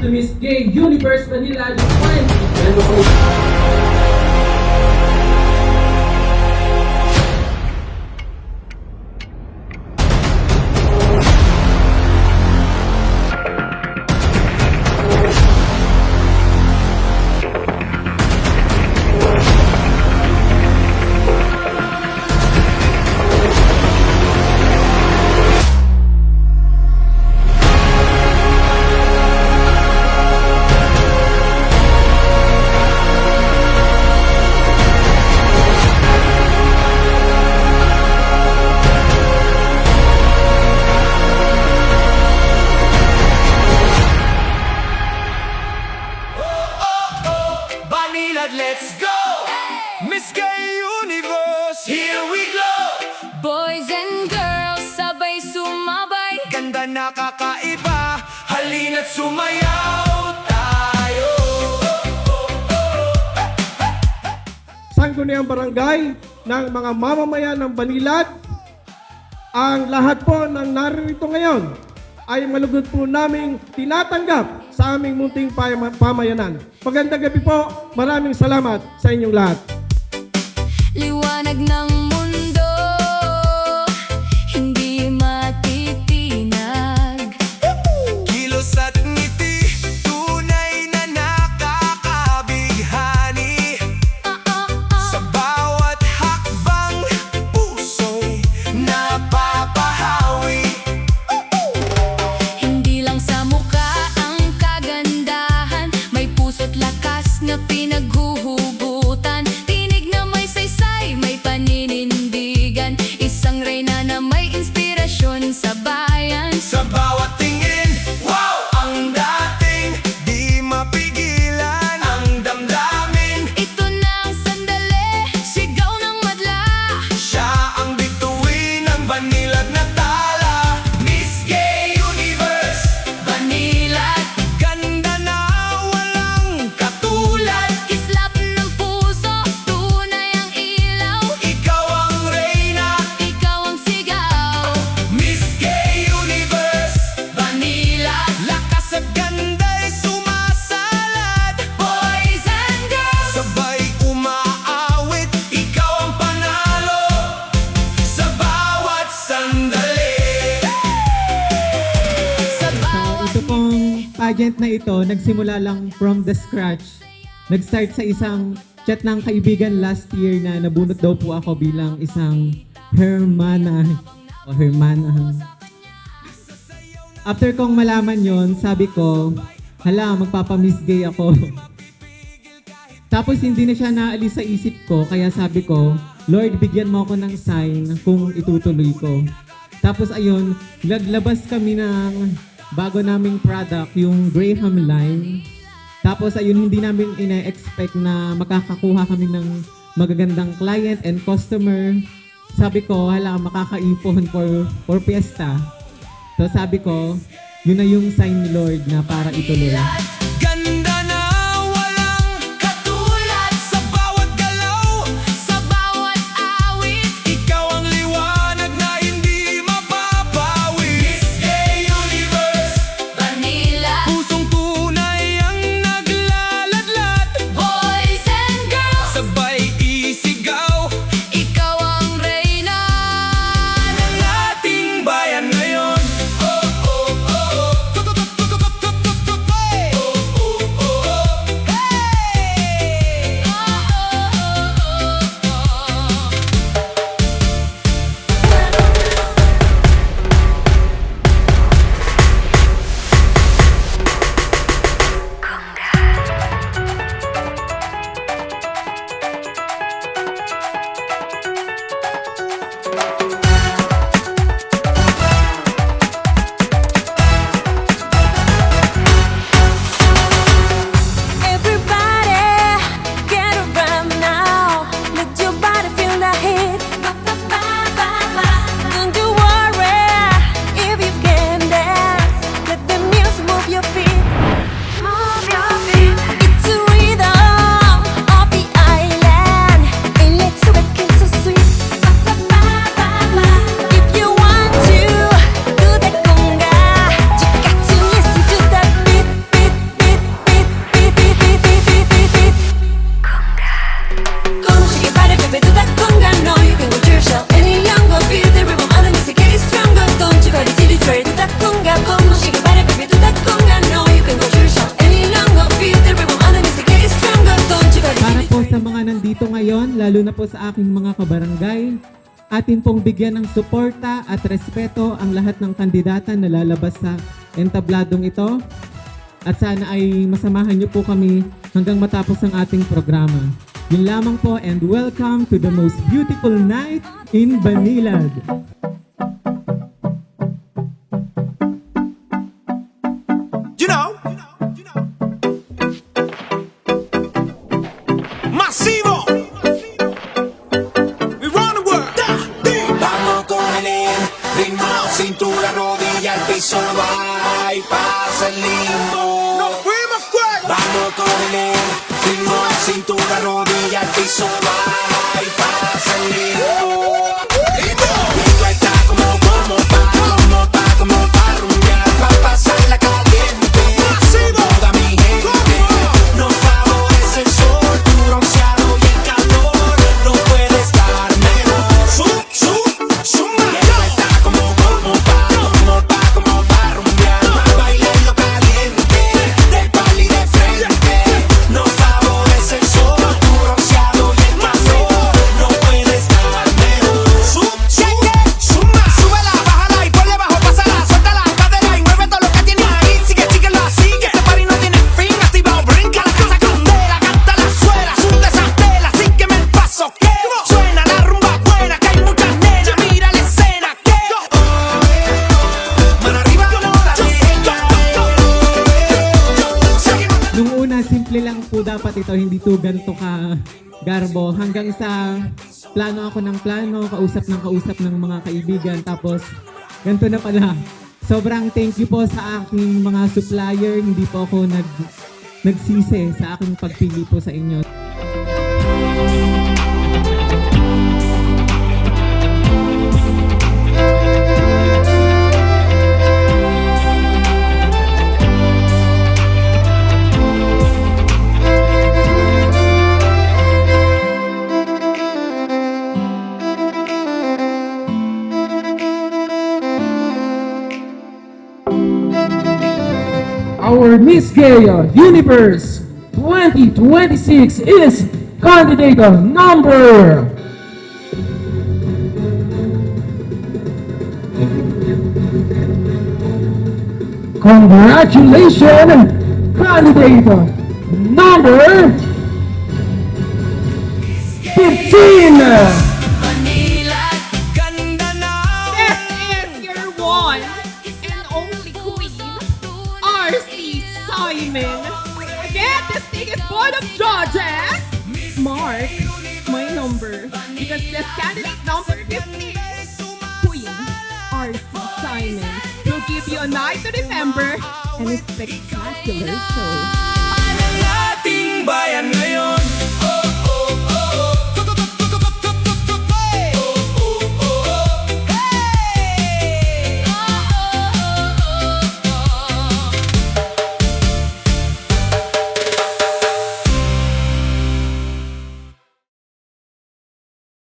to Miss Gay Universe Manila. Let's go! Miss Gay Universe, here we go! Boys and girls, sabay sumabay. Ganda nakakaiba, halina't sumayaw tayo. Sangguniang barangay ng mga mamamayan ng Banilad. Ang lahat po ng naririto ngayon ay malugod po naming tinatanggap sa aming munting pamayanan. Magandang gabi po. Maraming salamat sa inyong lahat. Liwanag ng mundo, hindi matitinag. Kilos at ngiti, tunay na nakakabighani. Sa bawat hakbang, puso'y napapahawi. Hindi lang sa mukha ang kagandahan, may puso't lakas na pinaghuhugutan. Tinig na may saysay, may paninindigan. Isang reyna na may inspirasyon sa bayan. Sa bawat tingin, wow! Ang dating, di mapigilan ang damdamin. Ito na ang sandali, sigaw ng madla. Siya ang bituin ng Banilad na tala. Miss Gay Universe, Banilad, ganda na walang katulad. kislap ng puso, tunay ang ilaw. Ikaw ang reyna, Ikaw ang sigaw, Miss Gay Universe. Banilad. Lakas at ganda'y sumasalat. Boys and girls, Sabay umaawit, ikaw ang panalo sa bawat sandali. sa bawat Ito pong pageant na ito, nagsimula lang from the scratch. Nag-start sa isang chat ng kaibigan last year na nabunot daw po ako bilang isang hermana. O hermana. After kong malaman yon, sabi ko, hala, magpapamiss gay ako. Tapos hindi na siya naalis sa isip ko, kaya sabi ko, Lord, bigyan mo ako ng sign kung itutuloy ko. Tapos ayun, naglabas kami ng bago naming product, yung Graham Line. Tapos ayun, hindi namin ina-expect na makakakuha kami ng magagandang client and customer. Sabi ko, hala, makakaipon for fiesta. So sabi ko, yun na yung sign ni Lord na para ituloy. Ganda na walang katulad sa bawat galaw. sa bawat awit. Ikaw ang liwanag na hindi mapapawi. Miss Gay Universe, Banilad, pusong tunay ang naglaladlad. boys and girls, Sabay isigaw ikaw ang reyna. ng ating bayan ngayon. Oh, oh, oh, oh. po sa aking mga kabarangay. Atin pong bigyan ng suporta at respeto ang lahat ng kandidata na lalabas sa entabladong ito. At sana ay masamahan niyo po kami hanggang matapos ang ating programa. Yun lamang po, and welcome to the most beautiful night in Banilad. You know, Masivo, we run the world. Vamos con el ritmo, cintura, rodilla, el piso, va y pasa el limbo. Nos fuimos fuego. Vamos con el ritmo, cintura, rodilla, el piso, va y pasa el limbo. Esto está como pa rumbear, pa pasarla caliente. Toda mi gente no favorece el sol, tu bronceado y el calor. No puedes dar menos. Suma. Esto está como pa rumbear, pa bailarlo caliente, de pal y de frente. No favorece el sol, tu bronceado y el calor. No puedes dar menos. Suma. Súbela, bájala y ponle bajo, pásala, suelta la cadera y mueve todo lo que tienes ahí. Síguelo así, que este party no tiene fin. Activado, brinca la casa candela, canta la suela, sube esa tela, sígueme el paso que suena la rumba buena, que hay muchas nenas, mira la escena que mano arriba, no la Nung una, simple lang po dapat ito, hindi to ganito ka garbo. Hanggang sa plano ako ng plano, kausap ng mga kaibigan. Tapos, ganito na pala. Sobrang thank you po sa aking mga supplier. Hindi po ako nagsisi sa aking pagpili po sa inyo. Our Miss Gay Universe 2026 is candidate number Congratulations, candidate number 15. Manila. ganda na. This is your one and only queen, RC Simon. Again, this thing is board of judges. Mark my number because this candidate number 15, Queen RC Simon, will give you a night to remember and a spectacular show. Ang ating bayan ngayon